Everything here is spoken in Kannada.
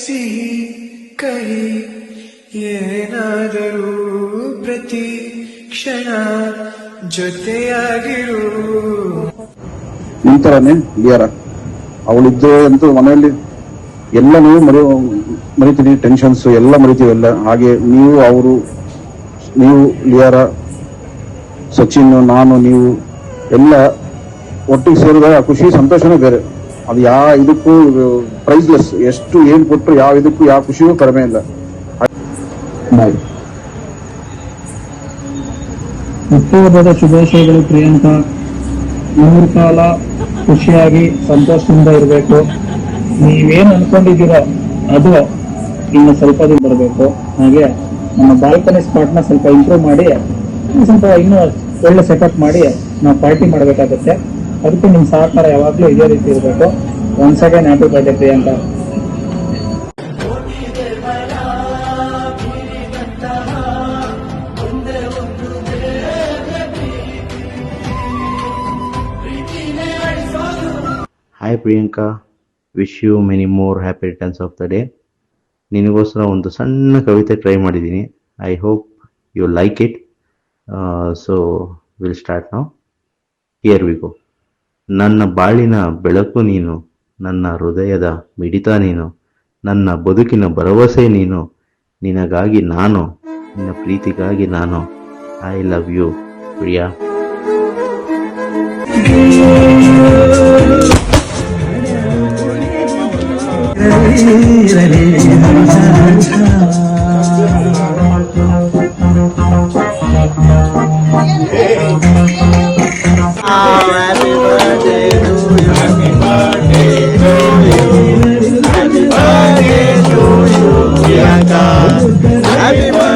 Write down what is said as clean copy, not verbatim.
ಸಿಹಿ ಕಹಿ ಏನಾದರೂ ಪ್ರತಿ ಕ್ಷಣ ಜೊತೆಯಾಗಿರು. ನಿಂತರನೇ ಲಿಯಾರ ಅವಳಿದ್ದು ಅಂತೂ ಮನೆಯಲ್ಲಿ ಎಲ್ಲ ನೀವು ಮರಿತೀವಿ, ಟೆನ್ಷನ್ಸ್ ಎಲ್ಲ ಮರಿತೀವಿ ಎಲ್ಲ. ಹಾಗೆ ನೀವು ಲಿಯಾರ, ಸಚಿನ್, ನಾನು, ನೀವು ಎಲ್ಲ ಒಟ್ಟಿಗೆ ಸೇರಿದಾಗ ಖುಷಿ ಸಂತೋಷನೇ ಬೇರೆ. ಅದು ಇದಕ್ಕೂ ಪ್ರೈಸ್ಲೆಸ್. ಎಷ್ಟು ಏನ್ ಕೊಟ್ಟರು ಇದಕ್ಕೂ ಯಾವ ಖುಷಿಯೂ ಕಡಿಮೆ ಇಲ್ಲ. ಹುಟ್ಟುಹಬ್ಬದ ಶುಭಾಶಯಗಳು ಪ್ರಿಯಾಂಕಾ. 100 ಕಾಲ ಖುಷಿಯಾಗಿ ಸಂತೋಷದಿಂದ ಇರಬೇಕು. ನೀವೇನ್ ಅನ್ಕೊಂಡಿದ್ದೀರೋ ಅದು ಇನ್ನು ಸ್ವಲ್ಪ ದಿನ ಬರಬೇಕು. ಹಾಗೆ ನಮ್ಮ ಬಾಲ್ಕನಿ ಸ್ಪಾಟ್ ನ ಸ್ವಲ್ಪ ಇಂಪ್ರೂವ್ ಮಾಡಿ ಸ್ವಲ್ಪ ಇನ್ನೂ ಒಳ್ಳೆ ಸೆಟಪ್ ಮಾಡಿ ನಾವು ಪಾರ್ಟಿ ಮಾಡಬೇಕಾಗುತ್ತೆ. ಅದಕ್ಕೆ ನಿಮ್ ಸಹಕಾರ ಯಾವಾಗ್ಲೂ ಇದೇ ರೀತಿ ಇರಬೇಕು. Once again happy birthday Priyanka. Hi Priyanka, wish you many more happy returns of the day. ನಿನಗೋಸ್ಕರ ಒಂದು ಸಣ್ಣ ಕವಿತೆ ಟ್ರೈ ಮಾಡಿದ್ದೀನಿ. I hope you like it. So will start now. Here we go. ನನ್ನ ಬಾಳಿನ ಬೆಳಕು ನೀನು, ನನ್ನ ಹೃದಯದ ಮಿಡಿತ ನೀನು, ನನ್ನ ಬದುಕಿನ ಭರವಸೆ ನೀನು. ನಿನಗಾಗಿ ನಾನು, ನಿನ್ನ ಪ್ರೀತಿಗಾಗಿ ನಾನು. I love you Priya. Happy birthday to you. Happy birthday to you. Happy birthday to you, Priyanka. Happy birthday.